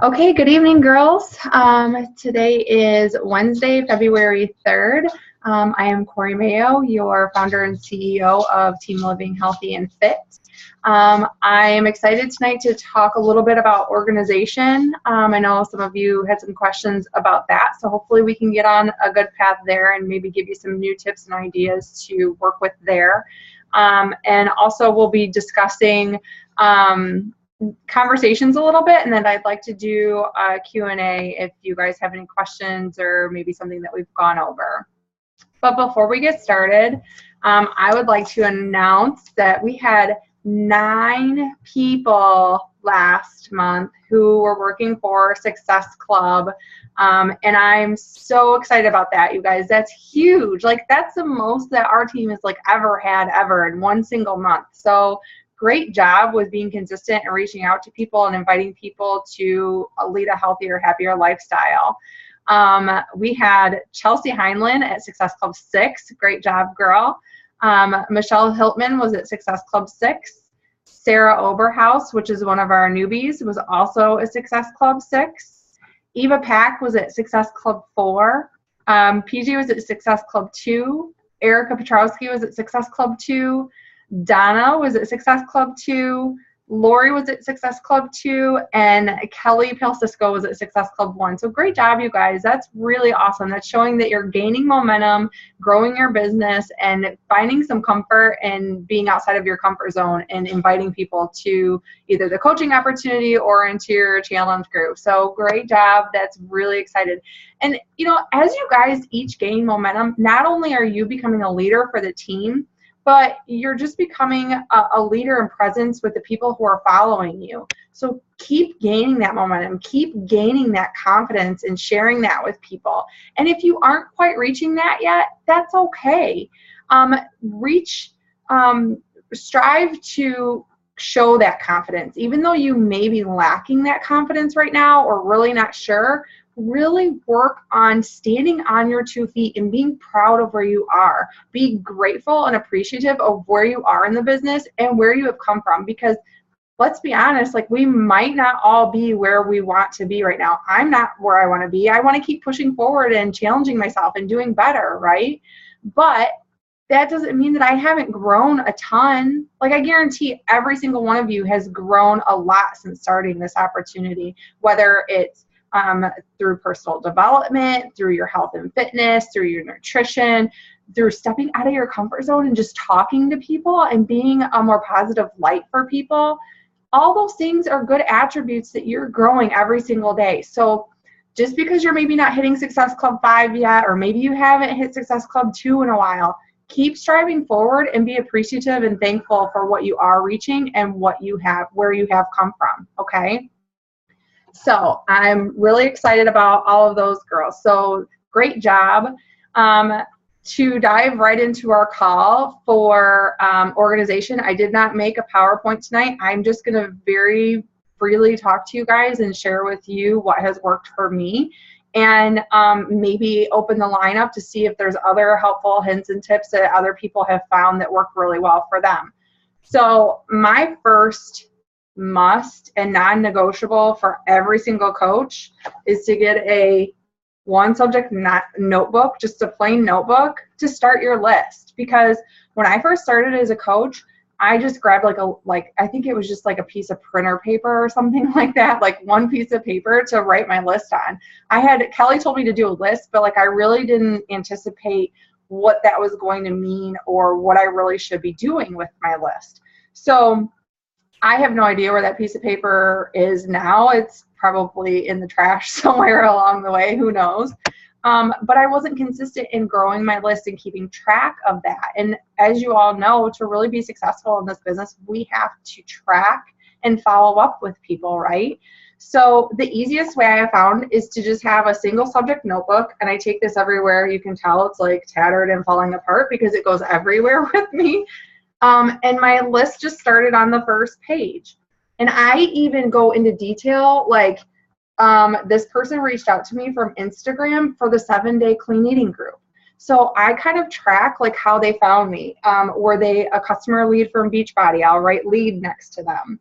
Okay, good evening, girls. Today is Wednesday, February 3rd. I am Corey Mayo, your founder and CEO of Team Living Healthy and Fit. I am excited tonight to talk a little bit about organization. I know some of you had some questions about that, so hopefully we can get on a good path there and maybe give you some new tips and ideas to work with there. And also we'll be discussing conversations a little bit, and then I'd like to do a Q&A if you guys have any questions or maybe something that we've gone over. But before we get started, I would like to announce that we had 9 people last month who were working for Success Club, and I'm so excited about that, you guys. That's huge. Like, that's the most that our team has ever had in one single month. So great job with being consistent and reaching out to people and inviting people to lead a healthier, happier lifestyle. We had Chelsea Heinlein at Success Club 6. Great job, girl. Michelle Hiltman was at Success Club 6. Sarah Oberhaus, which is one of our newbies, was also at Success Club 6. Eva Pack was at Success Club 4. PG was at Success Club 2. Erica Petrowski was at Success Club 2. Donna was at Success Club 2, Lori was at Success Club 2, and Kelly Palcisco was at Success Club 1. So great job, you guys. That's really awesome. That's showing that you're gaining momentum, growing your business, and finding some comfort and being outside of your comfort zone and inviting people to either the coaching opportunity or into your challenge group. So great job. That's really excited. And, you know, as you guys each gain momentum, not only are you becoming a leader for the team, but you're just becoming a leader and presence with the people who are following you. So keep gaining that momentum, keep gaining that confidence and sharing that with people. And if you aren't quite reaching that yet, that's okay. Strive to show that confidence. Even though you may be lacking that confidence right now or really not sure, really work on standing on your 2 feet and being proud of where you are. Be grateful and appreciative of where you are in the business and where you have come from, because let's be honest, we might not all be where we want to be right now. I'm not where I want to be. I want to keep pushing forward and challenging myself and doing better, right? But that doesn't mean that I haven't grown a ton. I guarantee every single one of you has grown a lot since starting this opportunity, whether it's through personal development, through your health and fitness, through your nutrition, through stepping out of your comfort zone and just talking to people and being a more positive light for people. All those things are good attributes that you're growing every single day. So just because you're maybe not hitting Success Club 5 yet, or maybe you haven't hit Success Club 2 in a while, keep striving forward and be appreciative and thankful for what you are reaching and what you have, where you have come from, okay? So I'm really excited about all of those, girls. So great job. To dive right into our call for organization, I did not make a PowerPoint tonight. I'm just going to very freely talk to you guys and share with you what has worked for me, and maybe open the line up to see if there's other helpful hints and tips that other people have found that work really well for them. So my first must and non-negotiable for every single coach is to get a one subject notebook, just a plain notebook to start your list. Because when I first started as a coach, I just grabbed I think it was just a piece of printer paper or something like that, one piece of paper to write my list on. Kelly told me to do a list, but I really didn't anticipate what that was going to mean or what I really should be doing with my list. So I have no idea where that piece of paper is now. It's probably in the trash somewhere along the way, who knows. But I wasn't consistent in growing my list and keeping track of that. And as you all know, to really be successful in this business, we have to track and follow up with people, right? So the easiest way I found is to just have a single subject notebook, and I take this everywhere. You can tell it's tattered and falling apart because it goes everywhere with me. And my list just started on the first page. And I even go into detail, this person reached out to me from Instagram for the 7-day clean eating group. So I kind of track how they found me. Were they a customer lead from Beachbody? I'll write lead next to them.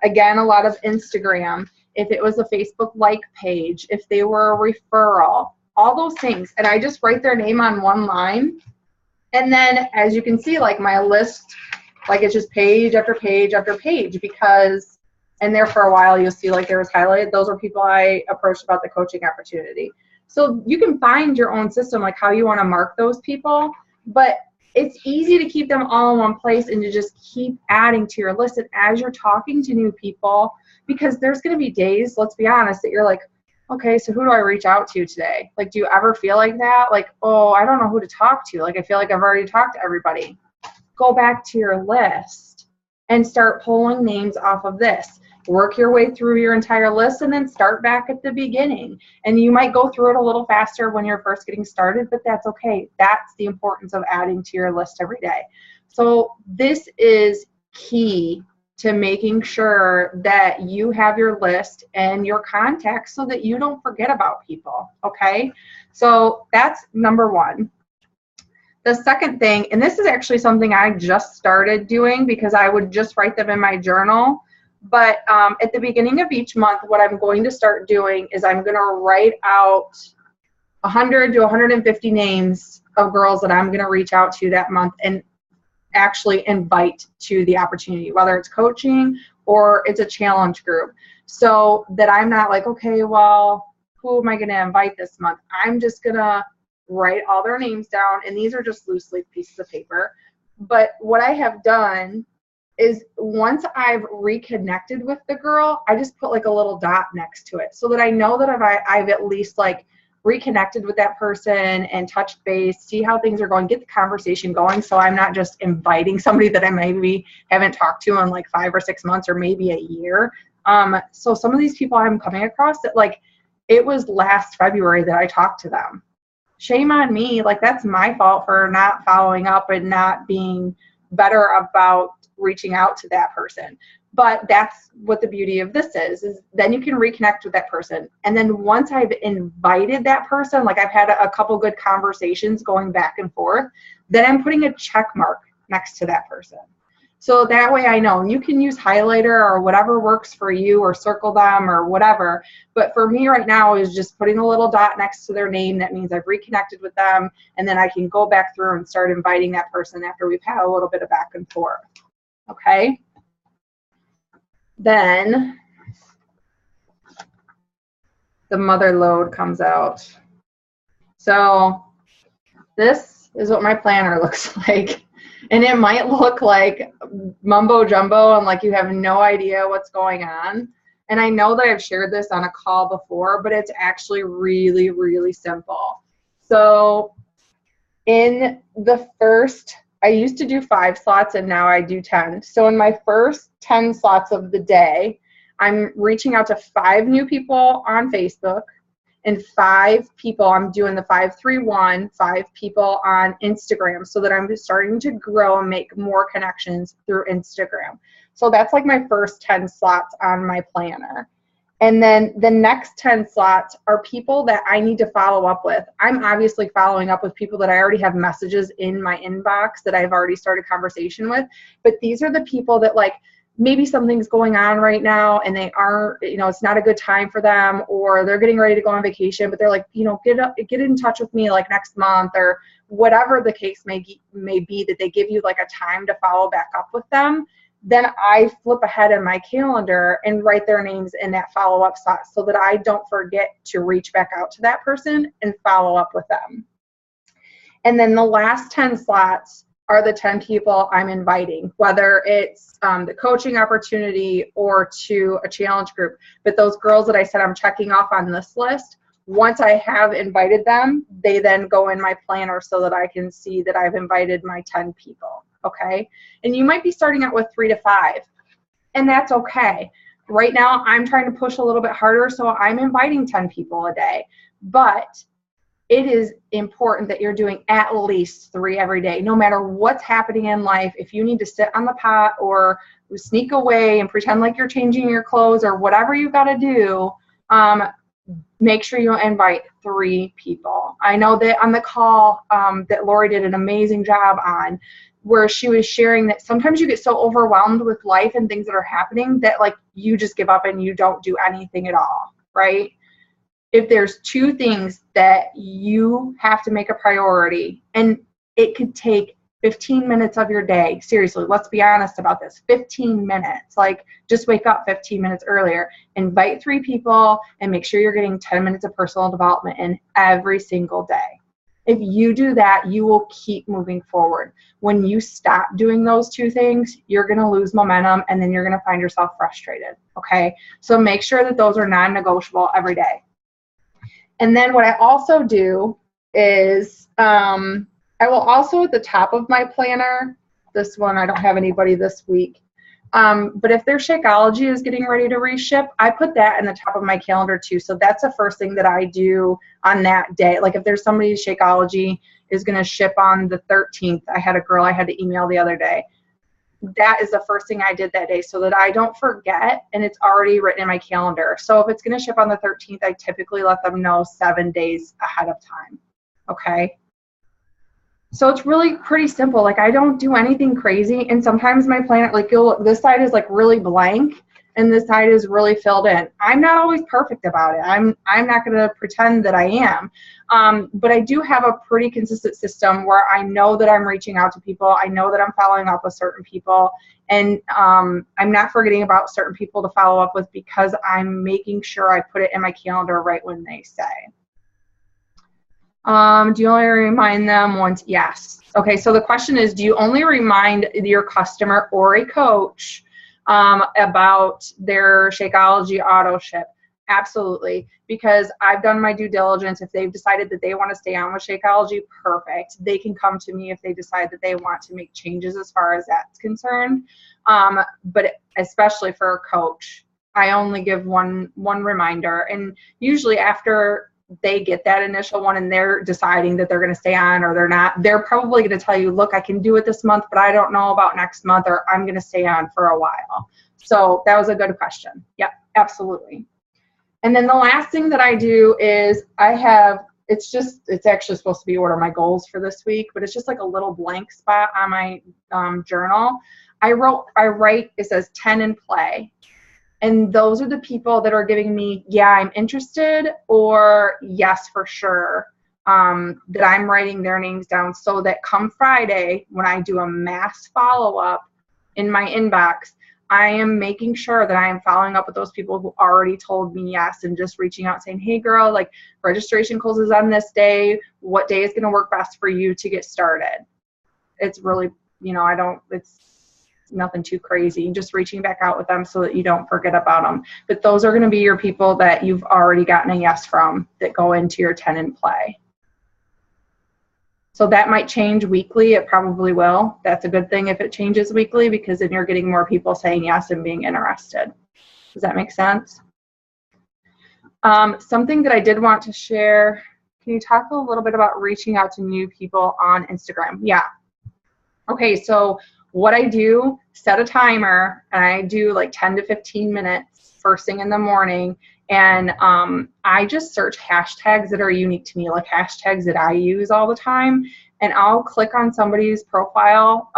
Again, a lot of Instagram. If it was a Facebook like page, if they were a referral, all those things. And I just write their name on one line. And then as you can see, like my list, like it's just page after page after page, because, and there for a while you'll see like there was highlighted, those are people I approached about the coaching opportunity. So you can find your own system, like how you want to mark those people, but it's easy to keep them all in one place and to just keep adding to your list. And as you're talking to new people, because there's going to be days, let's be honest, that you're like, okay, so who do I reach out to today? Like, do you ever feel like that? Like, oh, I don't know who to talk to. Like, I feel like I've already talked to everybody. Go back to your list and start pulling names off of this. Work your way through your entire list and then start back at the beginning. And you might go through it a little faster when you're first getting started, but that's okay. That's the importance of adding to your list every day. So this is key to making sure that you have your list and your contacts so that you don't forget about people, okay? So that's number one. The second thing, and this is actually something I just started doing because I would just write them in my journal, but at the beginning of each month, what I'm going to start doing is I'm gonna write out 100 to 150 names of girls that I'm gonna reach out to that month and actually invite to the opportunity, whether it's coaching or it's a challenge group, so that I'm not like, okay, well, who am I going to invite this month? I'm just going to write all their names down, and these are just loose leaf pieces of paper. But what I have done is once I've reconnected with the girl, I just put like a little dot next to it so that I know that I've at least like reconnected with that person and touched base, see how things are going, get the conversation going, so I'm not just inviting somebody that I maybe haven't talked to in like 5 or 6 months or maybe a year. So some of these people I'm coming across that like, it was last February that I talked to them. Shame on me, like that's my fault for not following up and not being better about reaching out to that person. But that's what the beauty of this is then you can reconnect with that person. And then once I've invited that person, like I've had a couple good conversations going back and forth, then I'm putting a check mark next to that person. So that way I know. And you can use highlighter or whatever works for you, or circle them or whatever. But for me right now is just putting a little dot next to their name. That means I've reconnected with them. And then I can go back through and start inviting that person after we've had a little bit of back and forth. Okay? Then the mother load comes out. So this is what my planner looks like. And it might look like mumbo jumbo and like you have no idea what's going on. And I know that I've shared this on a call before, but it's actually really, really simple. So in the first, I used to do 5 slots and now I do 10. So in my first 10 slots of the day, I'm reaching out to 5 new people on Facebook and 5 people, I'm doing the 5-3-1, 5 people on Instagram, so that I'm starting to grow and make more connections through Instagram. So that's like my first 10 slots on my planner. And then the next 10 slots are people that I need to follow up with. I'm obviously following up with people that I already have messages in my inbox that I've already started conversation with. But these are the people that like, maybe something's going on right now and they aren't, you know, it's not a good time for them, or they're getting ready to go on vacation, but they're like, you know, get in touch with me like next month, or whatever the case may be, that they give you like a time to follow back up with them. Then I flip ahead in my calendar and write their names in that follow-up slot so that I don't forget to reach back out to that person and follow up with them. And then the last 10 slots are the 10 people I'm inviting, whether it's the coaching opportunity or to a challenge group. But those girls that I said I'm checking off on this list, once I have invited them, they then go in my planner so that I can see that I've invited my 10 people, okay? And you might be starting out with 3 to 5, and that's okay. Right now, I'm trying to push a little bit harder, so I'm inviting 10 people a day. But it is important that you're doing at least 3 every day, no matter what's happening in life. If you need to sit on the pot or sneak away and pretend like you're changing your clothes or whatever you've got to do, make sure you invite 3 people. I know that on the call that Lori did an amazing job on, where she was sharing that sometimes you get so overwhelmed with life and things that are happening that like you just give up and you don't do anything at all, right? If there's two things that you have to make a priority, and it could take 15 minutes of your day, seriously, let's be honest about this, 15 minutes, like just wake up 15 minutes earlier, invite 3 people, and make sure you're getting 10 minutes of personal development in every single day. If you do that, you will keep moving forward. When you stop doing those 2 things, you're going to lose momentum, and then you're going to find yourself frustrated, okay? So make sure that those are non-negotiable every day. And then what I also do is I will also at the top of my planner, this one I don't have anybody this week, but if their Shakeology is getting ready to reship, I put that in the top of my calendar too. So that's the first thing that I do on that day. Like if there's somebody's Shakeology is going to ship on the 13th, I had a girl I had to email the other day. That is the first thing I did that day so that I don't forget, and it's already written in my calendar. So if it's going to ship on the 13th, I typically let them know 7 days ahead of time. Okay. So it's really pretty simple. Like I don't do anything crazy. And sometimes my planner, like this side is like really blank and this side is really filled in. I'm not always perfect about it. I'm not going to pretend that I am. But I do have a pretty consistent system where I know that I'm reaching out to people. I know that I'm following up with certain people, and I'm not forgetting about certain people to follow up with because I'm making sure I put it in my calendar right when they say. Do you only remind them once? Yes. Okay, so the question is, do you only remind your customer or a coach about their Shakeology auto ship? Absolutely, because I've done my due diligence. If they've decided that they want to stay on with Shakeology, perfect. They can come to me if they decide that they want to make changes as far as that's concerned. But especially for a coach, I only give one reminder, and usually after they get that initial one and they're deciding that they're going to stay on or they're not, they're probably going to tell you, look, I can do it this month, but I don't know about next month, or I'm going to stay on for a while. So that was a good question. Yep, absolutely. And then the last thing that I do is it's actually supposed to be what are my goals for this week, but it's just like a little blank spot on my journal. I write, it says 10 in play. And those are the people that are giving me, yeah, I'm interested, or yes, for sure, that I'm writing their names down so that come Friday, when I do a mass follow-up in my inbox, I am making sure that I am following up with those people who already told me yes, and just reaching out saying, hey girl, like registration closes on this day. What day is going to work best for you to get started? It's really, it's nothing too crazy, just reaching back out with them so that you don't forget about them. But those are going to be your people that you've already gotten a yes from that go into your 10 in play. So that might change weekly. It probably will. That's a good thing if it changes weekly, because then you're getting more people saying yes and being interested. Does that make sense? Something that I did want to share, can you talk a little bit about reaching out to new people on Instagram? Yeah. Okay, so what I do, set a timer, and I do like 10 to 15 minutes first thing in the morning, and I just search hashtags that are unique to me, like hashtags that I use all the time, and I'll click on somebody's profile,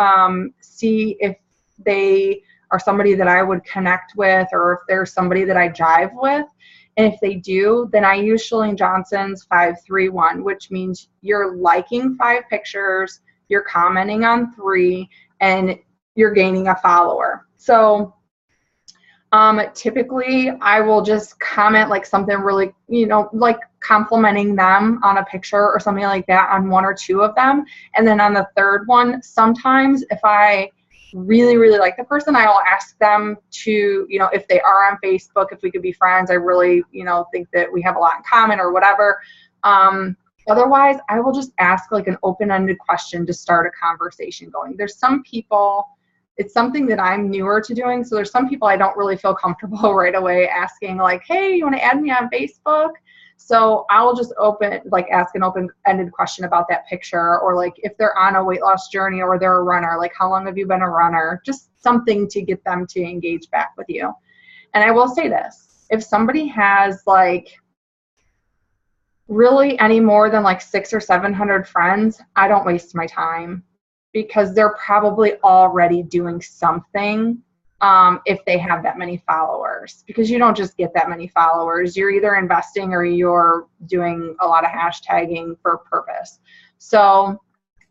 see if they are somebody that I would connect with, or if there's somebody that I jive with. And if they do, then I use Chalene Johnson's 531, which means you're liking 5 pictures, you're commenting on 3, and you're gaining a follower. So typically I will just comment like something really, like complimenting them on a picture or something like that on 1 or 2 of them. And then on the 3rd one, sometimes if I really, really like the person, I will ask them to, if they are on Facebook, if we could be friends. I really, think that we have a lot in common or whatever. Otherwise, I will just ask like an open-ended question to start a conversation going. There's some people, it's something that I'm newer to doing, so there's some people I don't really feel comfortable right away asking like, hey, you want to add me on Facebook? So I'll just ask an open-ended question about that picture, or like if they're on a weight loss journey or they're a runner, like how long have you been a runner? Just something to get them to engage back with you. And I will say this, if somebody has like really any more than like 600 or 700 friends, I don't waste my time. because they're probably already doing something if they have that many followers, because you don't just get that many followers. You're either investing or you're doing a lot of hashtagging for purpose. So,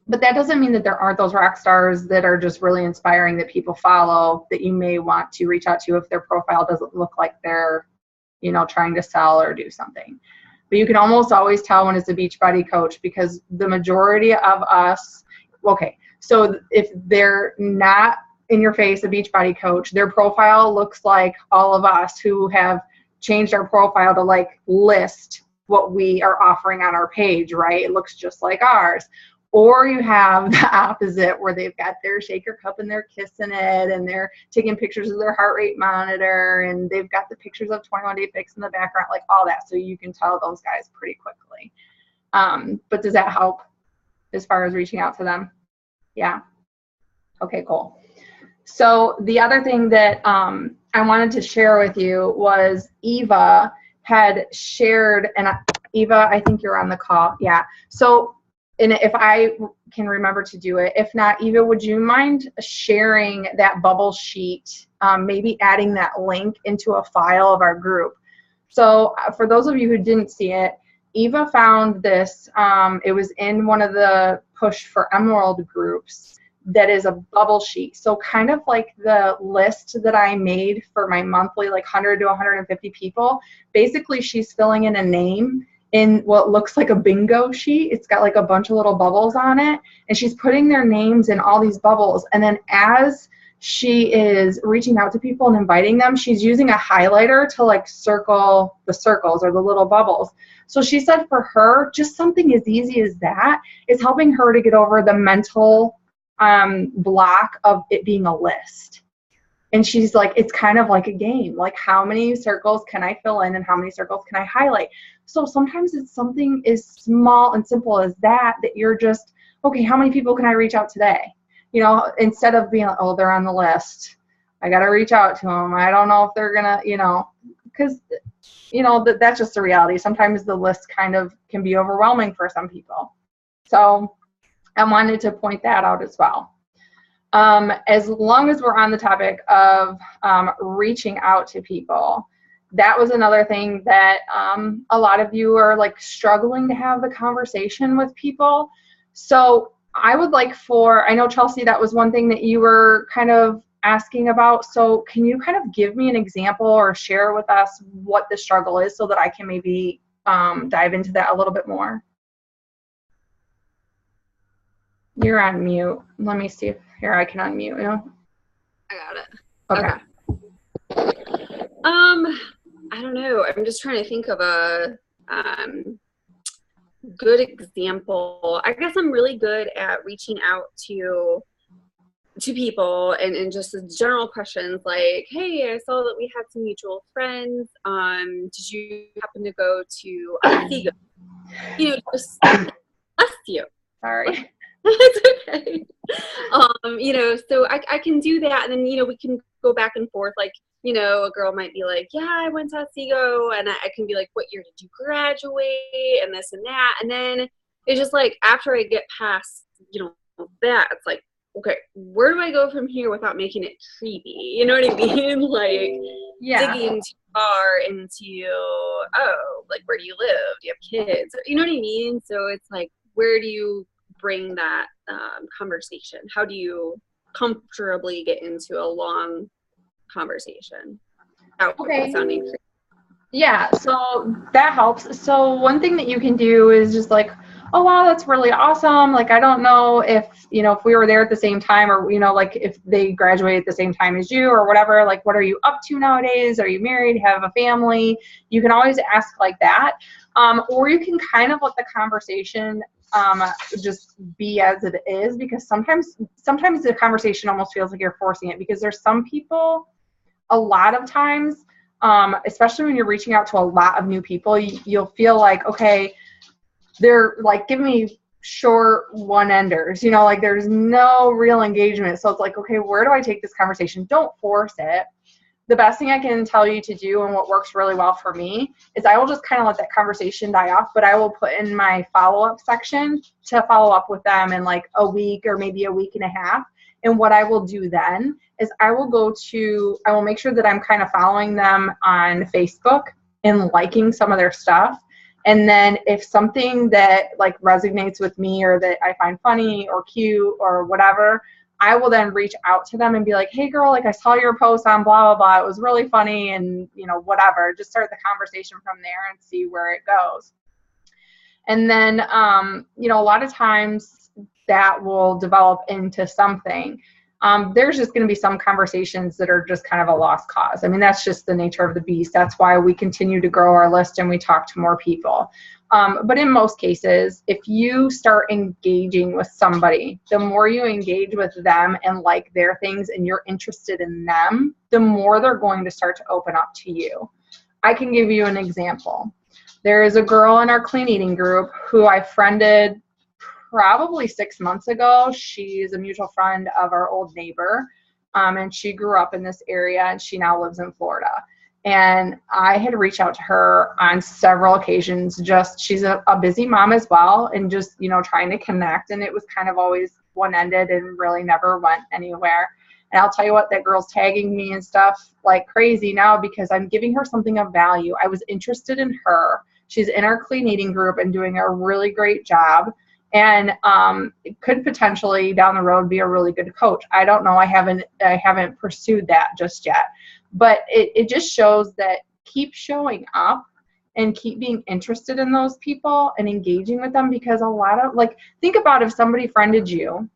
but that doesn't mean that there aren't those rock stars that are just really inspiring that people follow that you may want to reach out to if their profile doesn't look like they're, you know, trying to sell or do something. But you can almost always tell when it's a Beachbody coach, because the majority of us, okay, so if they're not in your face a Beachbody coach, their profile looks like all of us who have changed our profile to like list what we are offering on our page, right? It looks just like ours. Or you have the opposite, where they've got their shaker cup and they're kissing it and they're taking pictures of their heart rate monitor and they've got the pictures of 21 Day Fix in the background, like all that. So you can tell those guys pretty quickly. But does that help as far as reaching out to them? Yeah. Okay, cool. So the other thing that I wanted to share with you was Eva had shared, and Eva, I think you're on the call. Yeah. So, and if I can remember to do it, if not, Eva, would you mind sharing that bubble sheet, maybe adding that link into a file of our group? So for those of you who didn't see it, Eva found this, it was in one of the Push for Emerald groups that is a bubble sheet. So kind of like the list that I made for my monthly, like 100 to 150 people, basically she's filling in a name in what looks like a bingo sheet. It's got like a bunch of little bubbles on it, and she's putting their names in all these bubbles. And then as she is reaching out to people and inviting them, she's using a highlighter to like circle the circles or the little bubbles. So she said for her, just something as easy as that is helping her to get over the mental block of it being a list. And she's like, it's kind of like a game. Like, how many circles can I fill in and how many circles can I highlight? So sometimes it's something as small and simple as that, that you're just, okay, how many people can I reach out today? You know, instead of being like, oh, they're on the list, I got to reach out to them. I don't know if they're going to, you know, because, you know, that's just the reality. Sometimes the list kind of can be overwhelming for some people. So I wanted to point that out as well. As long as we're on the topic of reaching out to people, that was another thing that a lot of you are like struggling to have the conversation with people. So I would like I know Chelsea, that was one thing that you were kind of asking about. So can you kind of give me an example or share with us what the struggle is so that I can maybe dive into that a little bit more? You're on mute. Let me see if here I can unmute you. I got it. Okay. I don't know. I'm just trying to think of a good example. I guess I'm really good at reaching out to people and just the general questions like, hey, I saw that we had some mutual friends. Did you happen to go to Seago? You know, just bless you. Sorry. It's okay. You know, so I can do that, and then, you know, we can go back and forth. Like, you know, a girl might be like, yeah, I went to Seago, and I can be like, what year did you graduate, and this and that. And then it's just like, after I get past, you know, that, it's like, okay, where do I go from here without making it creepy? You know what I mean? Like, yeah, digging too far into, oh, like, where do you live? Do you have kids? You know what I mean? So it's like, where do you bring that conversation? How do you comfortably get into a long conversation without sounding creepy? Yeah, so that helps. So one thing that you can do is just like, oh, wow, that's really awesome. Like, I don't know if, you know, if we were there at the same time, or, you know, like if they graduated at the same time as you or whatever, like, what are you up to nowadays? Are you married? Have a family? You can always ask like that. Or you can kind of let the conversation just be as it is, because sometimes the conversation almost feels like you're forcing it, because there's some people, a lot of times, especially when you're reaching out to a lot of new people, you'll feel like, okay, they're like, give me short one-enders, you know, like there's no real engagement. So it's like, okay, where do I take this conversation? Don't force it. the best thing I can tell you to do, and what works really well for me, is I will just kind of let that conversation die off, but I will put in my follow-up section to follow up with them in like a week or maybe a week and a half. And what I will do then is I will make sure that I'm kind of following them on Facebook and liking some of their stuff. And then if something that like resonates with me or that I find funny or cute or whatever, I will then reach out to them and be like, hey girl, like I saw your post on blah, blah, blah. It was really funny and, you know, whatever. Just start the conversation from there and see where it goes. And then, you know, a lot of times that will develop into something. There's just going to be some conversations that are just kind of a lost cause. I mean, that's just the nature of the beast. That's why we continue to grow our list and we talk to more people. But in most cases, if you start engaging with somebody, the more you engage with them and like their things and you're interested in them, the more they're going to start to open up to you. I can give you an example. There is a girl in our clean eating group who I friended probably 6 months ago. She's a mutual friend of our old neighbor, and she grew up in this area and she now lives in Florida. And I had reached out to her on several occasions. She's a busy mom as well, and just, you know, trying to connect. And it was kind of always one-ended and really never went anywhere. And I'll tell you what, that girl's tagging me and stuff like crazy now because I'm giving her something of value. I was interested in her. She's in our clean eating group and doing a really great job. And it could potentially down the road be a really good coach. I don't know. I haven't pursued that just yet. But it just shows that keep showing up and keep being interested in those people and engaging with them, because a lot of, like, think about if somebody friended you,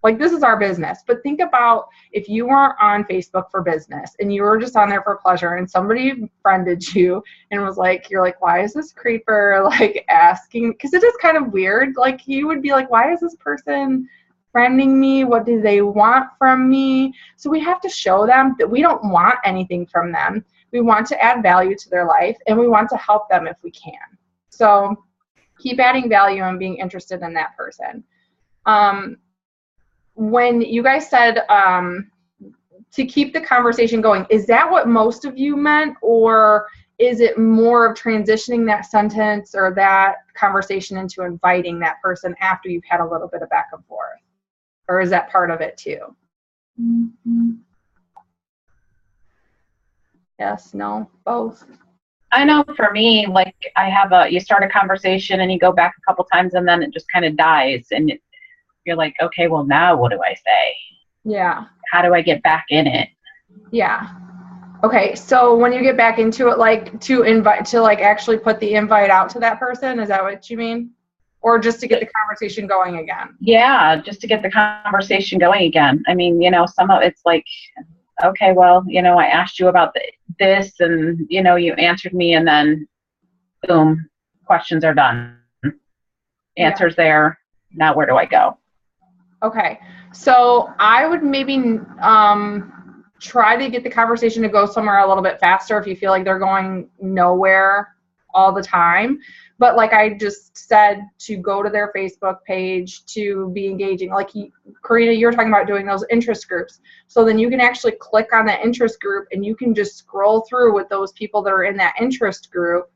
like this is our business, but think about if you weren't on Facebook for business and you were just on there for pleasure and somebody friended you and was like, you're like, why is this creeper like asking? Because it is kind of weird. Like you would be like, why is this person friending me? What do they want from me? So we have to show them that we don't want anything from them. We want to add value to their life and we want to help them if we can. So keep adding value and being interested in that person. When you guys said to keep the conversation going, is that what most of you meant, or is it more of transitioning that sentence or that conversation into inviting that person after you've had a little bit of back and forth? Or is that part of it too? Mm-hmm. Yes, no, both. I know for me, like you start a conversation and you go back a couple times and then it just kind of dies and you're like, okay, well now what do I say? Yeah. How do I get back in it? Yeah. Okay. So when you get back into it, like to actually put the invite out to that person, is that what you mean? Or just to get the conversation going again? Yeah, just to get the conversation going again. I mean, you know, some of it's like, okay, well, you know, I asked you about this and, you know, you answered me and then boom, questions are done. Answers there. Now where do I go? Okay. So I would maybe try to get the conversation to go somewhere a little bit faster if you feel like they're going nowhere all the time. But like I just said, to go to their Facebook page, to be engaging. Like Karina, you're talking about doing those interest groups. So then you can actually click on that interest group and you can just scroll through with those people that are in that interest group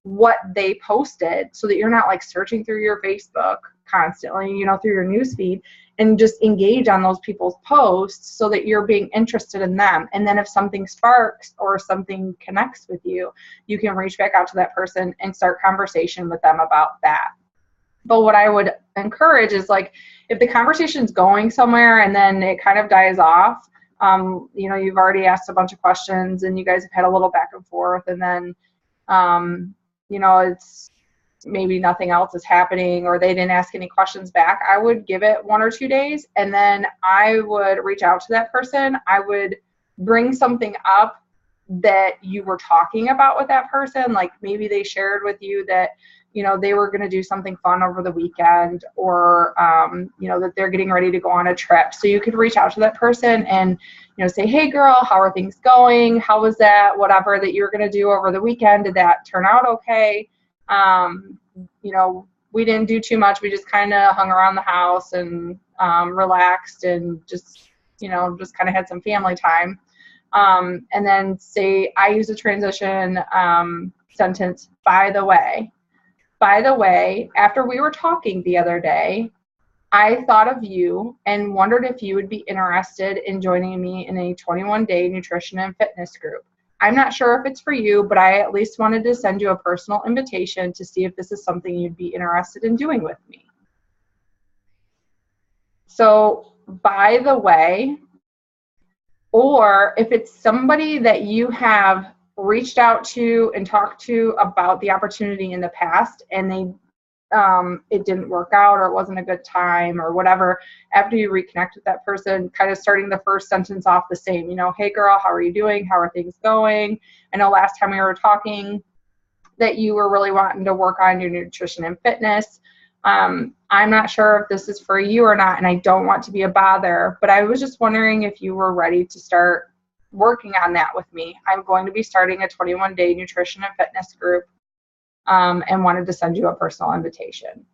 what they posted, so that you're not like searching through your Facebook constantly, you know, through your news feed, and just engage on those people's posts so that you're being interested in them. And then if something sparks or something connects with you, you can reach back out to that person and start conversation with them about that. But what I would encourage is, like, if the conversation's going somewhere and then it kind of dies off, you know, you've already asked a bunch of questions and you guys have had a little back and forth, and then you know, it's maybe nothing else is happening or they didn't ask any questions back, I would give it 1 or 2 days, and then I would reach out to that person. I would bring something up that you were talking about with that person. Like maybe they shared with you that, you know, they were going to do something fun over the weekend, or, you know, that they're getting ready to go on a trip. So you could reach out to that person and, you know, say, hey girl, how are things going? How was that? Whatever that you were going to do over the weekend, did that turn out okay? You know, we didn't do too much. We just kind of hung around the house and relaxed and just, you know, just kind of had some family time. And then say, I use a transition sentence, by the way, after we were talking the other day, I thought of you and wondered if you would be interested in joining me in a 21-day nutrition and fitness group. I'm not sure if it's for you, but I at least wanted to send you a personal invitation to see if this is something you'd be interested in doing with me. So, by the way, or if it's somebody that you have reached out to and talked to about the opportunity in the past and they it didn't work out or it wasn't a good time or whatever, after you reconnect with that person, kind of starting the first sentence off the same, you know, hey girl, how are you doing? How are things going? I know last time we were talking that you were really wanting to work on your nutrition and fitness. I'm not sure if this is for you or not, and I don't want to be a bother, but I was just wondering if you were ready to start working on that with me. I'm going to be starting a 21-day nutrition and fitness group, and wanted to send you a personal invitation.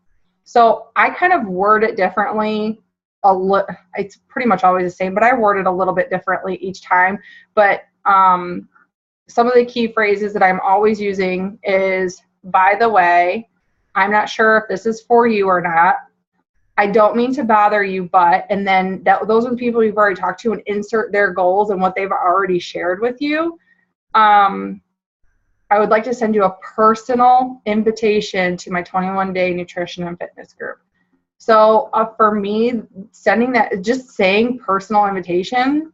So I kind of word it differently. It's pretty much always the same, but I word it a little bit differently each time. But some of the key phrases that I'm always using is, by the way, I'm not sure if this is for you or not. I don't mean to bother you, but, and then those are the people you've already talked to, and insert their goals and what they've already shared with you. I would like to send you a personal invitation to my 21-day nutrition and fitness group. So for me, sending that, just saying personal invitation,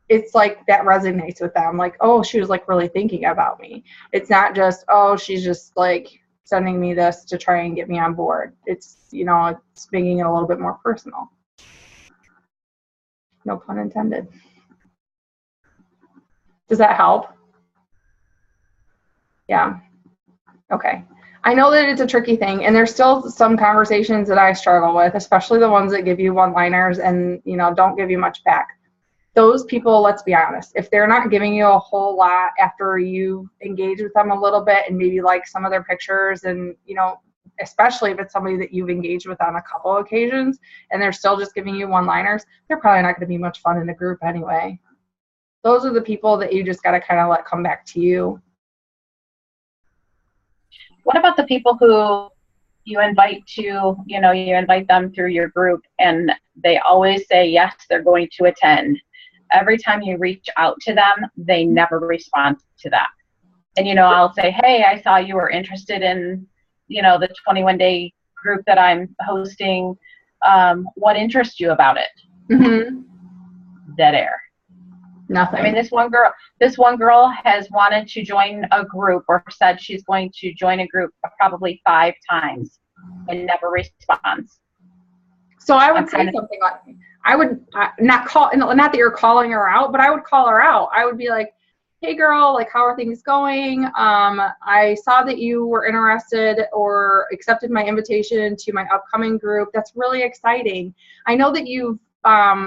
it's like that resonates with them. Like, oh, she was like really thinking about me. It's not just, oh, she's just like sending me this to try and get me on board. It's, you know, it's making it a little bit more personal. No pun intended. Does that help? Yeah. Okay. I know that it's a tricky thing, and there's still some conversations that I struggle with, especially the ones that give you one-liners and, you know, don't give you much back. Those people, let's be honest, if they're not giving you a whole lot after you engage with them a little bit and maybe like some of their pictures, and, you know, especially if it's somebody that you've engaged with on a couple occasions and they're still just giving you one-liners, they're probably not going to be much fun in the group anyway. Those are the people that you just got to kind of let come back to you. What about the people who you invite to, you know, you invite them through your group and they always say, yes, they're going to attend. Every time you reach out to them, they never respond to that. And, you know, I'll say, hey, I saw you were interested in, you know, the 21-day group that I'm hosting. What interests you about it? Mm-hmm. Dead air. Nothing. I mean, this one girl has wanted to join a group, or said she's going to join a group probably 5 times and never responds. So I would say something like, I would not that you're calling her out, but I would call her out. I would be like, hey girl, like, how are things going? I saw that you were interested or accepted my invitation to my upcoming group. That's really exciting. I know that you've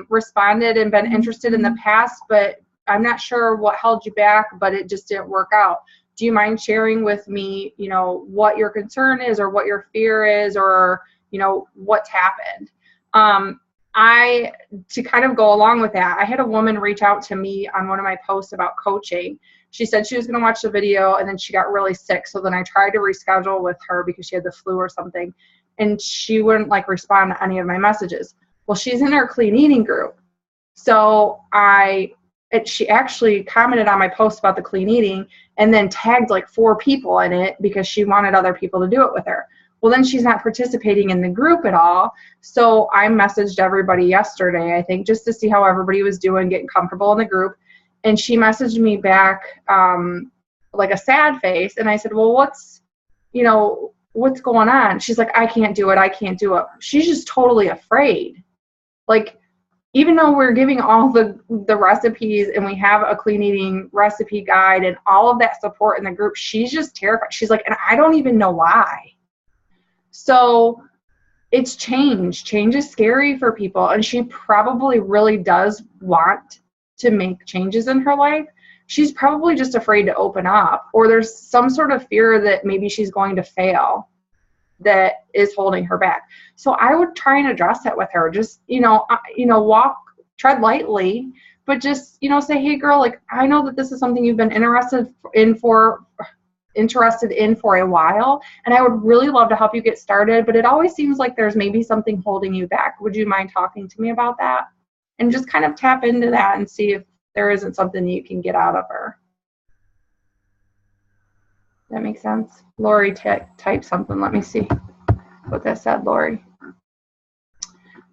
responded and been interested in the past, but I'm not sure what held you back, but it just didn't work out. Do you mind sharing with me, you know, what your concern is or what your fear is, or, you know, what's happened? To kind of go along with that, I had a woman reach out to me on one of my posts about coaching. She said she was going to watch the video and then she got really sick. So then I tried to reschedule with her because she had the flu or something, and she wouldn't like respond to any of my messages. Well, she's in her clean eating group. So she actually commented on my post about the clean eating and then tagged like 4 people in it because she wanted other people to do it with her. Well, then she's not participating in the group at all. So I messaged everybody yesterday, I think, just to see how everybody was doing, getting comfortable in the group. And she messaged me back like a sad face. And I said, well, what's going on? She's like, I can't do it. She's just totally afraid. Like, even though we're giving all the recipes and we have a clean eating recipe guide and all of that support in the group, she's just terrified. She's like, and I don't even know why. So it's change. Change is scary for people, and she probably really does want to make changes in her life. She's probably just afraid to open up, or there's some sort of fear that maybe she's going to fail that is holding her back. So I would try and address that with her. Just, tread lightly, but just, you know, say, hey girl, like, I know that this is something you've been interested in for a while, and I would really love to help you get started, but it always seems like there's maybe something holding you back. Would you mind talking to me about that? And just kind of tap into that and see if there isn't something you can get out of her. That makes sense? Lori type something. Let me see what that said, Lori.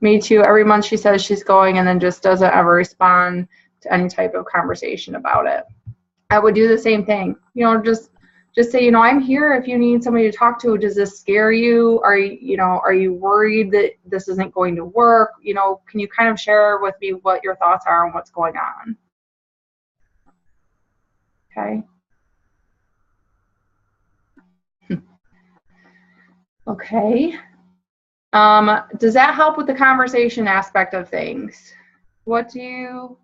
Me too. Every month she says she's going and then just doesn't ever respond to any type of conversation about it. I would do the same thing. You know, just say, you know, I'm here if you need somebody to talk to. Does this scare you? Are you worried that this isn't going to work? You know, can you kind of share with me what your thoughts are on what's going on? Okay. Okay. Does that help with the conversation aspect of things? What do you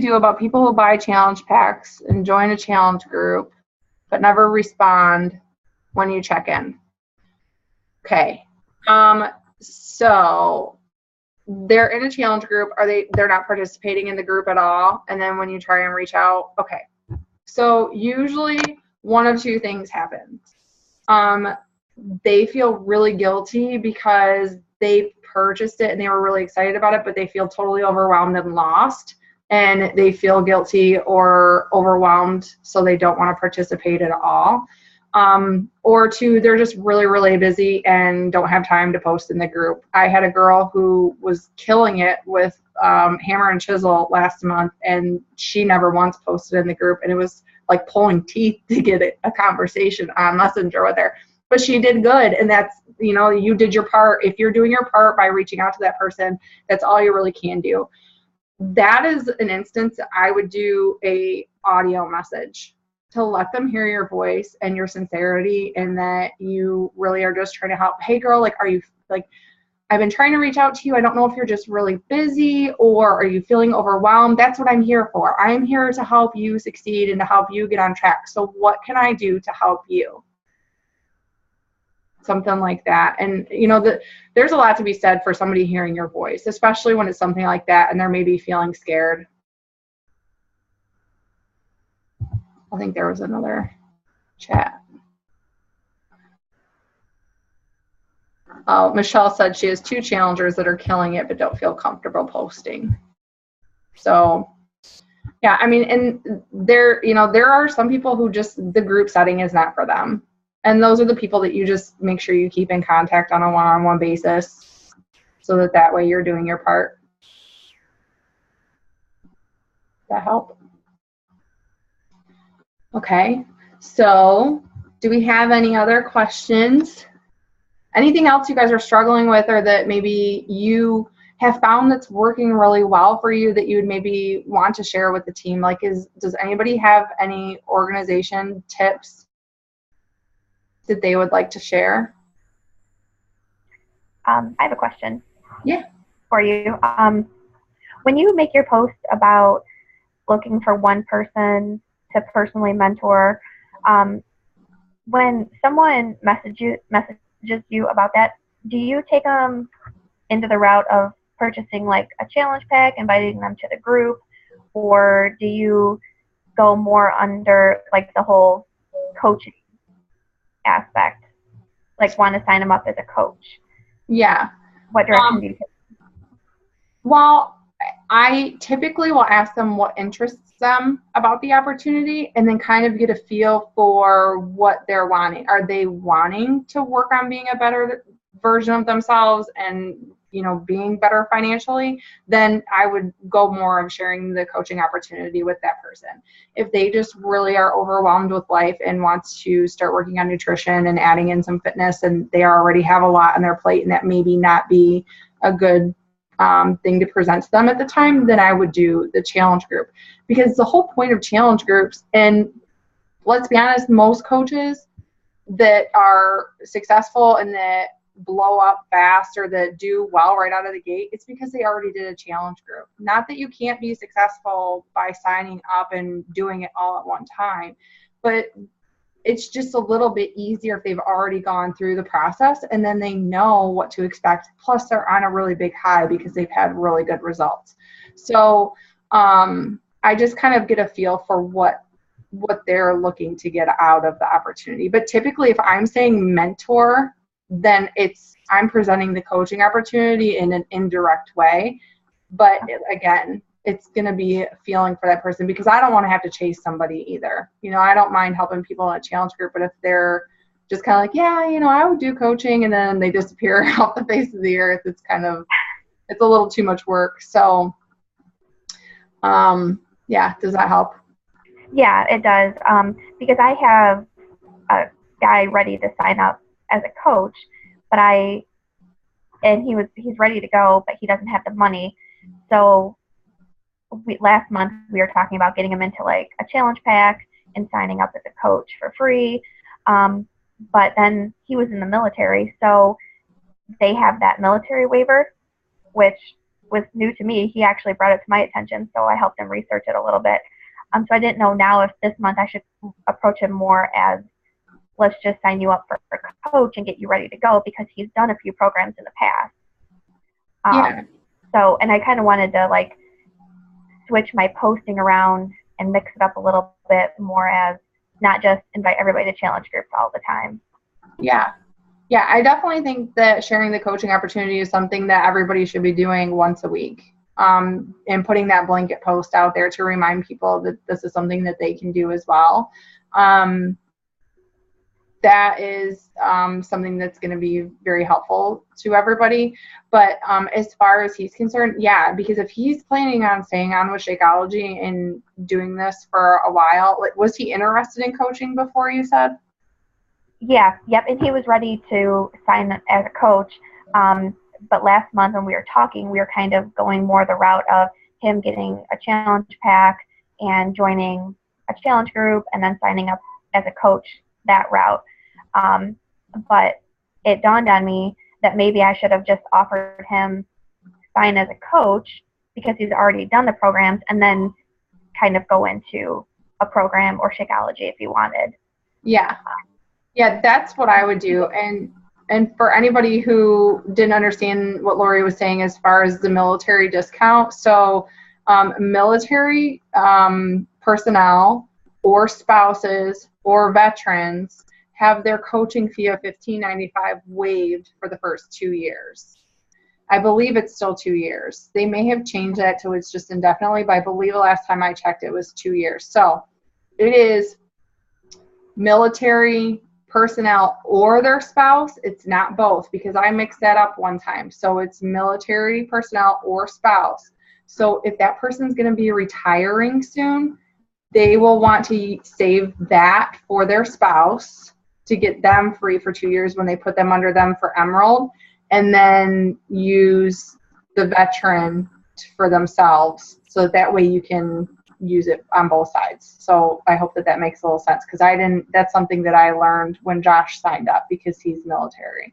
do about people who buy challenge packs and join a challenge group but never respond when you check in? Okay. So they're in a challenge group. They're not participating in the group at all? And then when you try and reach out, okay. So usually one of two things happens. They feel really guilty because they purchased it and they were really excited about it, but they feel totally overwhelmed and lost, and they feel guilty or overwhelmed, so they don't want to participate at all. Or two, they're just really, really busy and don't have time to post in the group. I had a girl who was killing it with hammer and chisel last month, and she never once posted in the group, and it was like pulling teeth to get a conversation on Messenger with her. But she did good, and that's, you know, you did your part. If you're doing your part by reaching out to that person, that's all you really can do. That is an instance I would do a audio message to let them hear your voice and your sincerity, and that you really are just trying to help. Hey girl, like, are you, like, I've been trying to reach out to you. I don't know if you're just really busy or are you feeling overwhelmed? That's what I'm here for. I'm here to help you succeed and to help you get on track. So what can I do to help you? Something like that. And, you know, there's a lot to be said for somebody hearing your voice, especially when it's something like that and they're maybe feeling scared. I think there was another chat. Oh, Michelle said she has 2 challengers that are killing it but don't feel comfortable posting. So, yeah, I mean, and there are some people who just, the group setting is not for them. And those are the people that you just make sure you keep in contact on a one-on-one basis, so that way you're doing your part. Does that help? Okay, so do we have any other questions? Anything else you guys are struggling with, or that maybe you have found that's working really well for you that you would maybe want to share with the team? Like, does anybody have any organization tips that they would like to share? I have a question. Yeah. For you. When you make your post about looking for one person to personally mentor, when someone messages you about that, do you take them into the route of purchasing like a challenge pack, inviting them to the group, or do you go more under like the whole coaching aspect, like want to sign them up as a coach? Yeah. What direction do you take? Well, I typically will ask them what interests them about the opportunity, and then kind of get a feel for what they're wanting. Are they wanting to work on being a better version of themselves and, you know, being better financially? Then I would go more of sharing the coaching opportunity with that person. If they just really are overwhelmed with life and wants to start working on nutrition and adding in some fitness, and they already have a lot on their plate and that maybe not be a good thing to present to them at the time, then I would do the challenge group. Because the whole point of challenge groups, and let's be honest, most coaches that are successful and that blow up fast or that do well right out of the gate, it's because they already did a challenge group. Not that you can't be successful by signing up and doing it all at one time, but it's just a little bit easier if they've already gone through the process and then they know what to expect. Plus they're on a really big high because they've had really good results. So I just kind of get a feel for what they're looking to get out of the opportunity. But typically if I'm saying mentor, then I'm presenting the coaching opportunity in an indirect way. But again, it's going to be a feeling for that person, because I don't want to have to chase somebody either. You know, I don't mind helping people in a challenge group, but if they're just kind of like, yeah, you know, I would do coaching, and then they disappear off the face of the earth, it's a little too much work. So, yeah, does that help? Yeah, it does. Because I have a guy ready to sign up as a coach, he's ready to go, but he doesn't have the money. So last month we were talking about getting him into like a challenge pack and signing up as a coach for free. But then he was in the military, so they have that military waiver, which was new to me. He actually brought it to my attention, so I helped him research it a little bit. So I didn't know now if this month I should approach him more as, let's just sign you up for a coach and get you ready to go, because he's done a few programs in the past. Yeah. So, and I kind of wanted to like switch my posting around and mix it up a little bit more, as not just invite everybody to challenge groups all the time. Yeah. Yeah, I definitely think that sharing the coaching opportunity is something that everybody should be doing once a week. And putting that blanket post out there to remind people that this is something that they can do as well. That is something that's going to be very helpful to everybody. But as far as he's concerned, yeah, because if he's planning on staying on with Shakeology and doing this for a while, like, was he interested in coaching before, you said? Yeah, yep, and he was ready to sign as a coach. But last month when we were talking, we were kind of going more the route of him getting a challenge pack and joining a challenge group and then signing up as a coach that route. But it dawned on me that maybe I should have just offered him sign as a coach, because he's already done the programs, and then kind of go into a program or Shakeology if he wanted. Yeah. Yeah, that's what I would do. And for anybody who didn't understand what Lori was saying as far as the military discount, so military personnel or spouses or veterans have their coaching fee of $15.95 waived for the first 2 years. I believe it's still 2 years. They may have changed that to it's just indefinitely, but I believe the last time I checked it was 2 years. So it is military personnel or their spouse. It's not both, because I mixed that up one time. So it's military personnel or spouse. So if that person's going to be retiring soon, they will want to save that for their spouse to get them free for 2 years when they put them under them for Emerald, and then use the veteran for themselves. So that way you can use it on both sides. So I hope that makes a little sense, because that's something that I learned when Josh signed up, because he's military.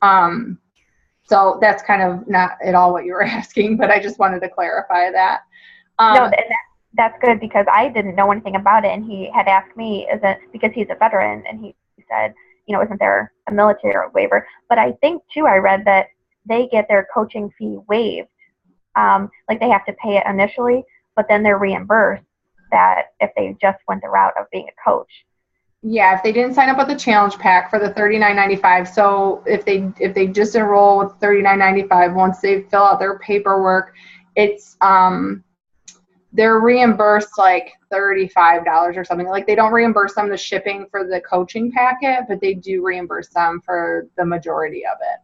So that's kind of not at all what you were asking, but I just wanted to clarify that. No, that's good, because I didn't know anything about it, and he had asked me, is it because he's a veteran, and he said, you know, isn't there a military waiver? But I think too, I read that they get their coaching fee waived. Like they have to pay it initially, but then they're reimbursed that if they just went the route of being a coach. Yeah, if they didn't sign up with the challenge pack for the $39.95. So if they just enroll with $39.95, once they fill out their paperwork, it's they're reimbursed like $35 or something. Like, they don't reimburse them the shipping for the coaching packet, but they do reimburse them for the majority of it.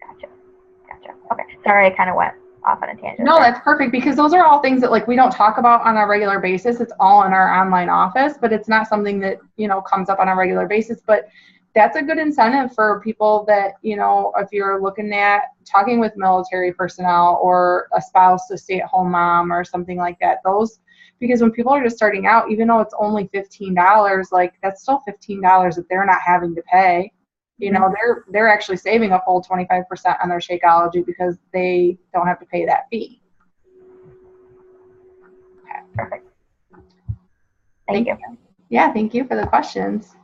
Gotcha. Okay. Sorry, I kind of went off on a tangent. No, that's perfect, because those are all things that, like, we don't talk about on a regular basis. It's all in our online office, but it's not something that, you know, comes up on a regular basis. But that's a good incentive for people that, you know, if you're looking at talking with military personnel or a spouse, a stay-at-home mom or something like that. Because when people are just starting out, even though it's only $15, like, that's still $15 that they're not having to pay. You know, they're actually saving a full 25% on their Shakeology because they don't have to pay that fee. Okay, perfect. Thank you. Yeah, thank you for the questions.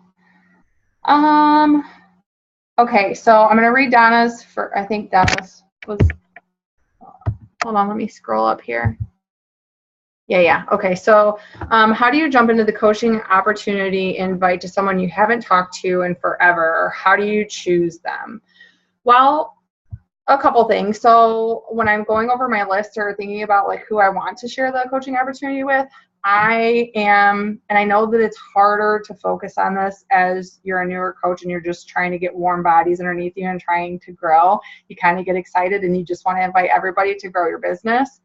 Okay, so I'm going to read Donna's I think Donna's was, hold on, let me scroll up here. Yeah. Okay, so how do you jump into the coaching opportunity invite to someone you haven't talked to in forever, or how do you choose them? Well, a couple things. So when I'm going over my list or thinking about like who I want to share the coaching opportunity with, and I know that it's harder to focus on this as you're a newer coach and you're just trying to get warm bodies underneath you and trying to grow. You kind of get excited and you just want to invite everybody to grow your business.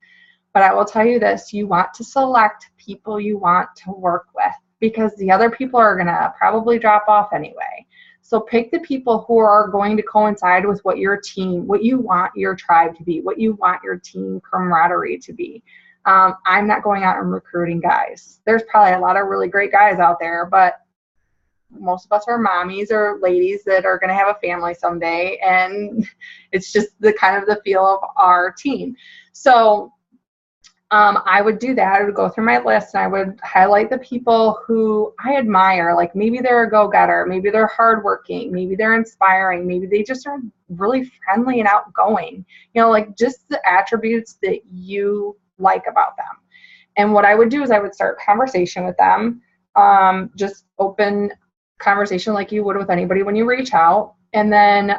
But I will tell you this, you want to select people you want to work with, because the other people are going to probably drop off anyway. So pick the people who are going to coincide with what your team, what you want your tribe to be, what you want your team camaraderie to be. I'm not going out and recruiting guys. There's probably a lot of really great guys out there, but most of us are mommies or ladies that are going to have a family someday, and it's just the kind of the feel of our team. So I would do that. I would go through my list and I would highlight the people who I admire. Like maybe they're a go-getter, maybe they're hardworking, maybe they're inspiring, maybe they just are really friendly and outgoing. You know, like just the attributes that you like about them. And what I would do is I would start conversation with them, just open conversation like you would with anybody when you reach out. And then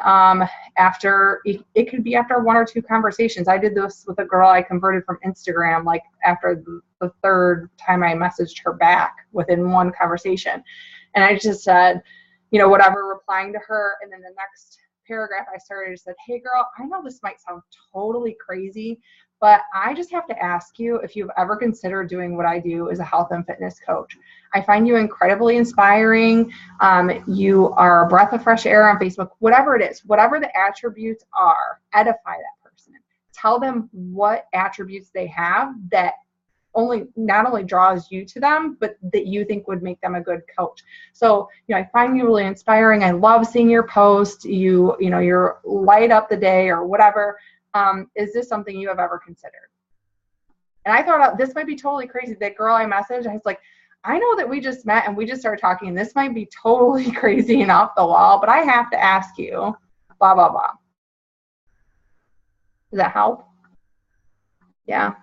after, it could be after one or two conversations. I did this with a girl I converted from Instagram, like after the third time I messaged her back within one conversation. And I just said, you know, whatever, replying to her. And then the next paragraph I started, said, hey girl, I know this might sound totally crazy, but I just have to ask you if you've ever considered doing what I do as a health and fitness coach. I find you incredibly inspiring. You are a breath of fresh air on Facebook, whatever it is, whatever the attributes are, edify that person. Tell them what attributes they have that not only draws you to them, but that you think would make them a good coach. So, you know, I find you really inspiring. I love seeing your post. You're light up the day or whatever. Is this something you have ever considered? And I thought this might be totally crazy. That girl I messaged, I was like, I know that we just met and we just started talking, and this might be totally crazy and off the wall, but I have to ask you, blah, blah, blah. Does that help? Yeah.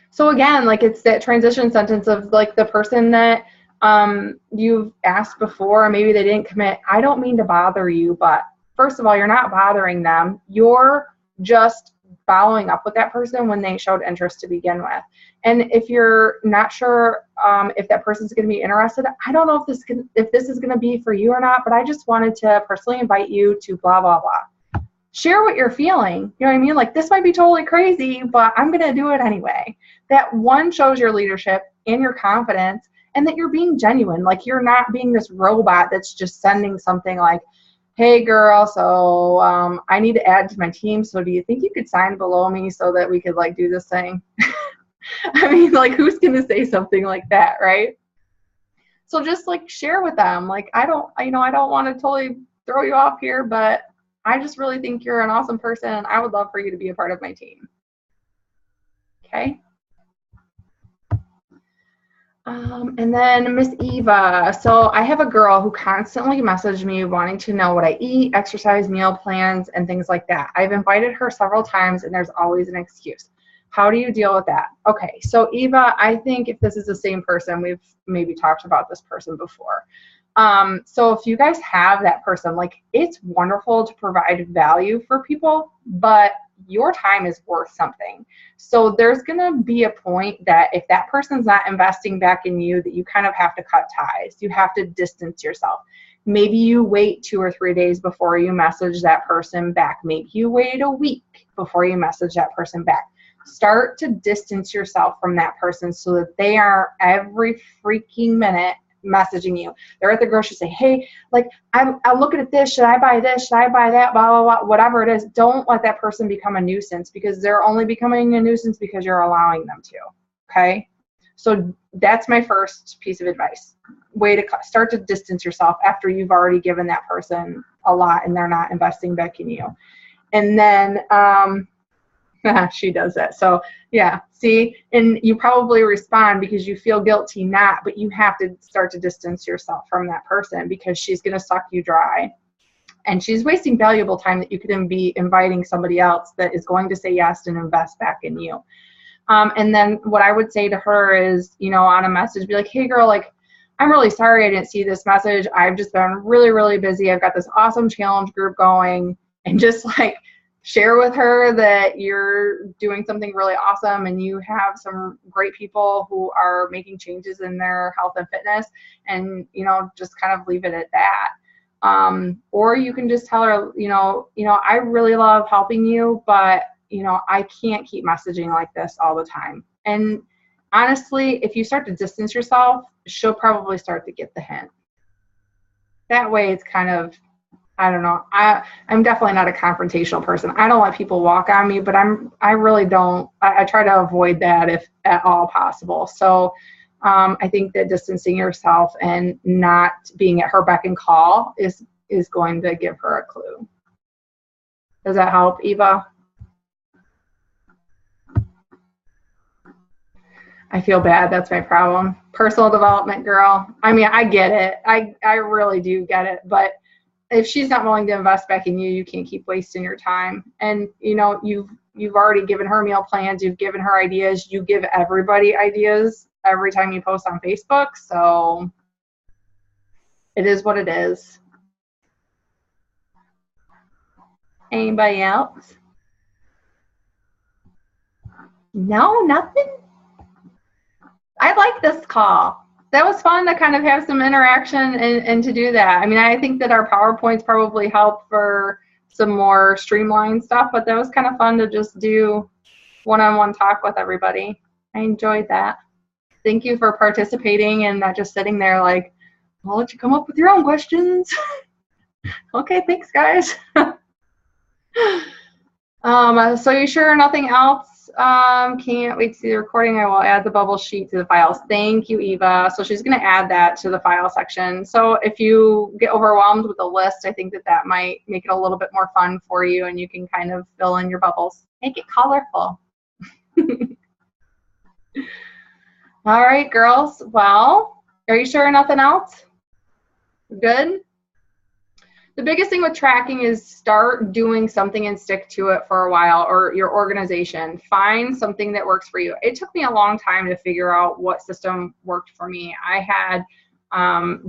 So again, like it's that transition sentence of like the person that you've asked before, maybe they didn't commit. I don't mean to bother you, but first of all, you're not bothering them. You're just following up with that person when they showed interest to begin with. And if you're not sure if that person's going to be interested, I don't know if this is going to be for you or not, but I just wanted to personally invite you to blah, blah, blah. Share what you're feeling. You know what I mean? Like, this might be totally crazy, but I'm going to do it anyway. That one shows your leadership and your confidence, and that you're being genuine. Like, you're not being this robot that's just sending something like, hey girl, so I need to add to my team, so do you think you could sign below me so that we could like do this thing? I mean, like, who's going to say something like that, right? So just like share with them. Like, I don't want to totally throw you off here, but I just really think you're an awesome person, and I would love for you to be a part of my team. Okay. And then Miss Eva. So I have a girl who constantly messaged me wanting to know what I eat, exercise, meal plans, and things like that. I've invited her several times, and there's always an excuse. How do you deal with that? Okay, so Eva, I think if this is the same person, we've maybe talked about this person before. So if you guys have that person, like, it's wonderful to provide value for people, but your time is worth something. So there's going to be a point that if that person's not investing back in you, that you kind of have to cut ties. You have to distance yourself. Maybe you wait 2 or 3 days before you message that person back. Maybe you wait a week before you message that person back. Start to distance yourself from that person so that they are every freaking minute messaging you. They're at the grocery store, say, hey, like, I'm looking at this. Should I buy this? Should I buy that? Blah, blah, blah. Whatever it is, don't let that person become a nuisance, because they're only becoming a nuisance because you're allowing them to. Okay? So that's my first piece of advice. Way to start to distance yourself after you've already given that person a lot and they're not investing back in you. And then She does that. So yeah, see, and you probably respond because you feel guilty not, but you have to start to distance yourself from that person because she's going to suck you dry. And she's wasting valuable time that you could then be inviting somebody else that is going to say yes and invest back in you. And then what I would say to her is, you know, on a message, be like, hey girl, like, I'm really sorry I didn't see this message. I've just been really, really busy. I've got this awesome challenge group going, and just like share with her that you're doing something really awesome and you have some great people who are making changes in their health and fitness, and, you know, just kind of leave it at that. Or you can just tell her, you know, I really love helping you, but, you know, I can't keep messaging like this all the time. And honestly, if you start to distance yourself, she'll probably start to get the hint. That way it's kind of, I don't know. I'm definitely not a confrontational person. I don't let people walk on me, but I really don't. I try to avoid that if at all possible. So I think that distancing yourself and not being at her beck and call is going to give her a clue. Does that help, Eva? I feel bad. That's my problem. Personal development girl. I mean, I get it. I really do get it. But if she's not willing to invest back in you, you can't keep wasting your time. And, you know, you've already given her meal plans. You've given her ideas. You give everybody ideas every time you post on Facebook. So it is what it is. Anybody else? No, nothing? I like this call. That was fun to kind of have some interaction and to do that. I mean, I think that our PowerPoints probably help for some more streamlined stuff, but that was kind of fun to just do one-on-one talk with everybody. I enjoyed that. Thank you for participating and not just sitting there like, I'll let you come up with your own questions. Okay, thanks, guys. So you sure nothing else? Can't wait to see the recording. I will add the bubble sheet to the files. Thank you, Eva. So she's going to add that to the file section. So if you get overwhelmed with the list, I think that might make it a little bit more fun for you, and you can kind of fill in your bubbles. Make it colorful. All right, girls. Well, are you sure nothing else? Good? The biggest thing with tracking is start doing something and stick to it for a while, or your organization. Find something that works for you. It took me a long time to figure out what system worked for me. I had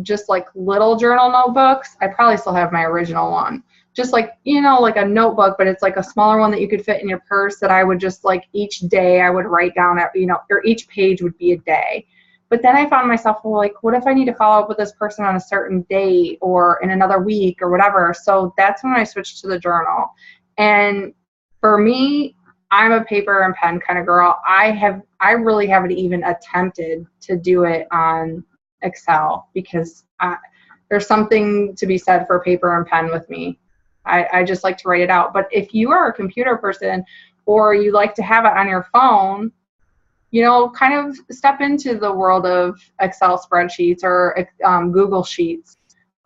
just like little journal notebooks. I probably still have my original one. Just like, you know, like a notebook, but it's like a smaller one that you could fit in your purse that I would just like each day I would write down, you know, or each page would be a day. But then I found myself, well, like, what if I need to follow up with this person on a certain date or in another week or whatever? So that's when I switched to the journal. And for me, I'm a paper and pen kind of girl. I really haven't even attempted to do it on Excel because there's something to be said for paper and pen with me. I just like to write it out. But if you are a computer person or you like to have it on your phone, you know, kind of step into the world of Excel spreadsheets or Google Sheets.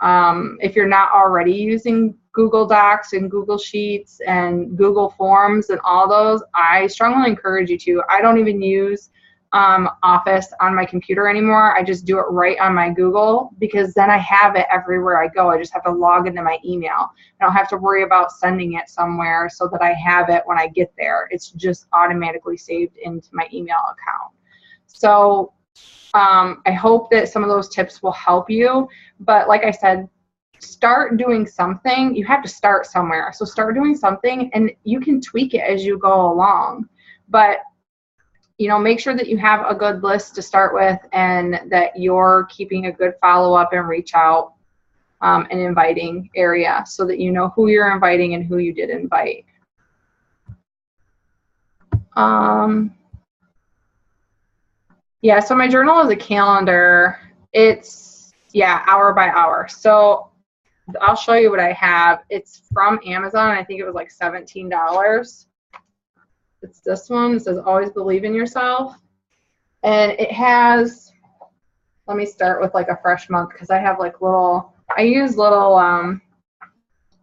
If you're not already using Google Docs and Google Sheets and Google Forms and all those, I strongly encourage you to. I don't even use Office on my computer anymore. I just do it right on my Google because then I have it everywhere I go. I just have to log into my email. I don't have to worry about sending it somewhere so that I have it when I get there. It's just automatically saved into my email account. So I hope that some of those tips will help you. But like I said, start doing something. You have to start somewhere. So start doing something and you can tweak it as you go along. But you know, make sure that you have a good list to start with and that you're keeping a good follow-up and reach out and inviting area so that you know who you're inviting and who you did invite. Yeah, so my journal is a calendar. It's, yeah, hour by hour. So I'll show you what I have. It's from Amazon. I think it was like $17. It's this one. It says always believe in yourself. And it has, let me start with like a fresh month because I have like little, I use little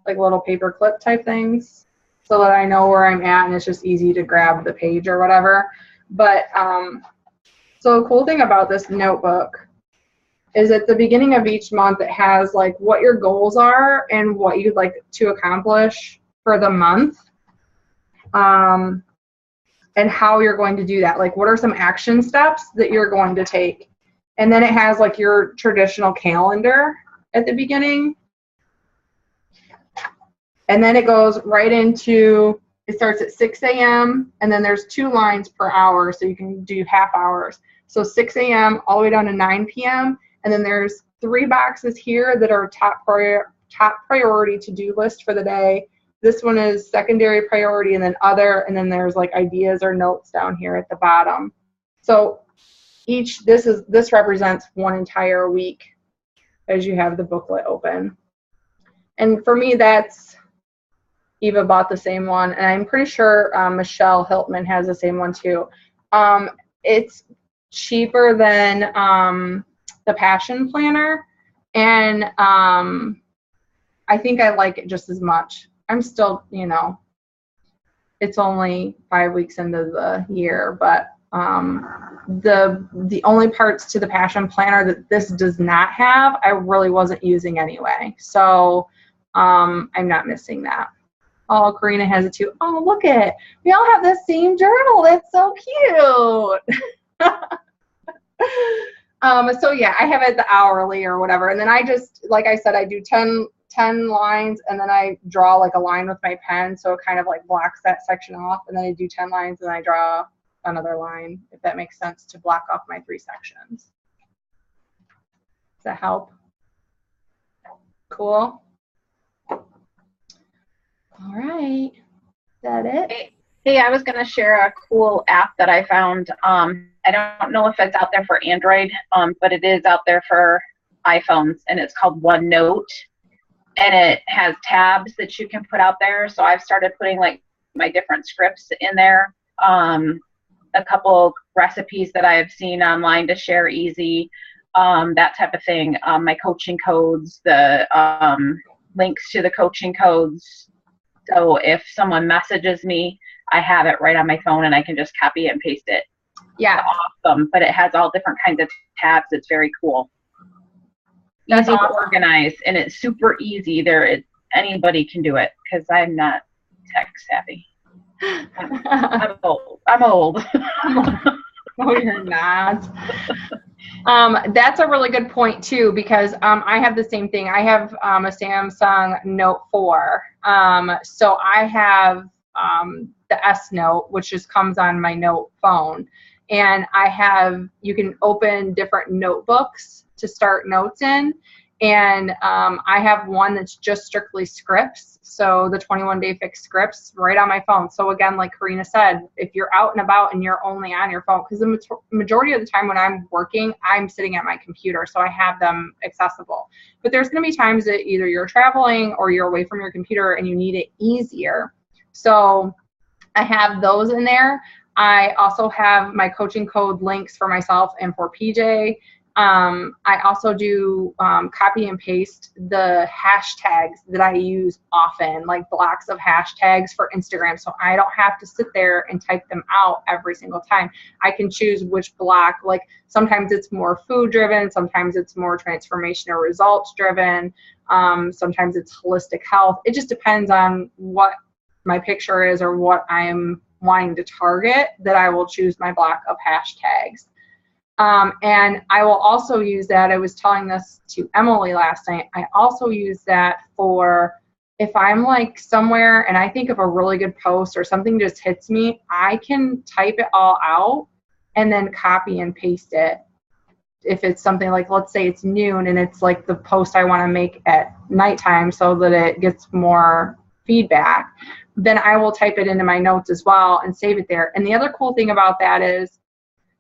like little paper clip type things. so that I know where I'm at and it's just easy to grab the page or whatever. But so the cool thing about this notebook is at the beginning of each month it has like what your goals are and what you'd like to accomplish for the month, and how you're going to do that. Like what are some action steps that you're going to take? And then it has like your traditional calendar at the beginning. And then it goes right into, it starts at 6 a.m. and then there's 2 lines per hour, so you can do half hours. So 6 a.m. all the way down to 9 p.m. And then there's 3 boxes here that are top priority to-do list for the day. This one is secondary priority, and then other, and then there's like ideas or notes down here at the bottom. So this represents one entire week as you have the booklet open. And for me, that's, Eva bought the same one, and I'm pretty sure Michelle Hiltman has the same one too. It's cheaper than the Passion Planner, and I think I like it just as much. I'm still, it's only 5 weeks into the year, but the only parts to the Passion Planner that this does not have, I really wasn't using anyway. So I'm not missing that. Oh, Karina has it too. Oh, look it. We all have the same journal. That's so cute. So yeah, I have it the hourly or whatever. And then I just, like I said, I do 10 lines, and then I draw like a line with my pen. So it kind of like blocks that section off. And then I do 10 lines and I draw another line, if that makes sense, to block off my 3 sections. Does that help? Cool. All right. Is that it? Hey, I was going to share a cool app that I found. I don't know if it's out there for Android, but it is out there for iPhones, and it's called OneNote, and it has tabs that you can put out there. So I've started putting like my different scripts in there, a couple recipes that I've seen online to share easy, that type of thing. My coaching codes, the links to the coaching codes. So if someone messages me, I have it right on my phone and I can just copy it and paste it. Yeah. It's awesome. But it has all different kinds of tabs. It's very cool. That's easy awesome. to organize, and it's super easy. Anybody can do it because I'm not tech savvy. I'm old. No, you're not. That's a really good point too, because I have the same thing. I have a Samsung Note 4. So I have the S Note, which just comes on my Note phone. And you can open different notebooks to start notes in. And I have one that's just strictly scripts. So the 21-day fix scripts right on my phone. So again, like Karina said, if you're out and about and you're only on your phone, because the majority of the time when I'm working, I'm sitting at my computer, so I have them accessible. But there's going to be times that either you're traveling or you're away from your computer and you need it easier. So I have those in there. I also have my coaching code links for myself and for PJ. I also do copy and paste the hashtags that I use often, like blocks of hashtags for Instagram. So I don't have to sit there and type them out every single time. I can choose which block, like sometimes it's more food driven, sometimes it's more transformation or results driven, sometimes it's holistic health. It just depends on what my picture is or what I'm wanting to target, that I will choose my block of hashtags. And I will also use that, I was telling this to Emily last night, I also use that for if I'm like somewhere and I think of a really good post or something just hits me, I can type it all out and then copy and paste it. If it's something like, let's say it's noon and it's like the post I want to make at nighttime so that it gets more feedback, then I will type it into my notes as well and save it there. And the other cool thing about that is,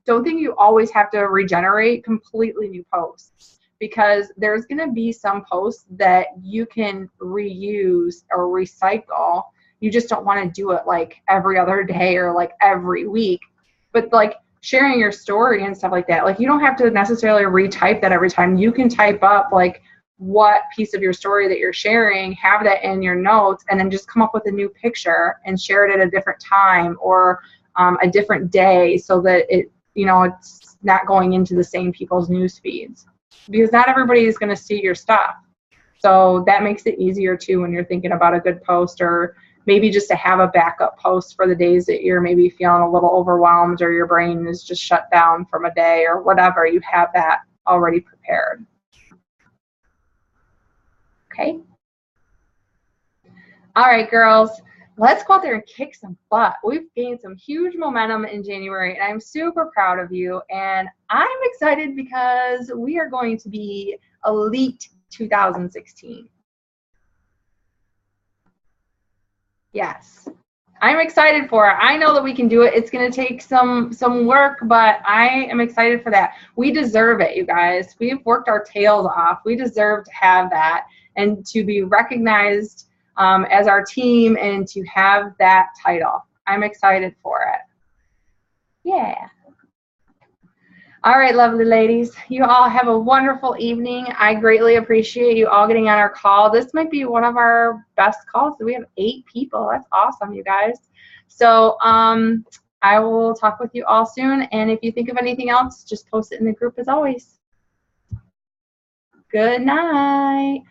don't think you always have to regenerate completely new posts, because there's going to be some posts that you can reuse or recycle. You just don't want to do it like every other day or like every week. But like sharing your story and stuff like that, like you don't have to necessarily retype that every time. You can type up like what piece of your story that you're sharing, have that in your notes, and then just come up with a new picture and share it at a different time or a different day, so that it, it's not going into the same people's news feeds, because not everybody is going to see your stuff. So that makes it easier too when you're thinking about a good post, or maybe just to have a backup post for the days that you're maybe feeling a little overwhelmed or your brain is just shut down from a day or whatever. You have that already prepared. Okay. All right, girls, let's go out there and kick some butt. We've gained some huge momentum in January, and I'm super proud of you. And I'm excited because we are going to be Elite 2016. Yes, I'm excited for it. I know that we can do it. It's going to take some work, but I am excited for that. We deserve it, you guys. We've worked our tails off. We deserve to have that and to be recognized as our team and to have that title. I'm excited for it. Yeah. All right, lovely ladies. You all have a wonderful evening. I greatly appreciate you all getting on our call. This might be one of our best calls. We have 8 people. That's awesome, you guys. So I will talk with you all soon. And if you think of anything else, just post it in the group as always. Good night.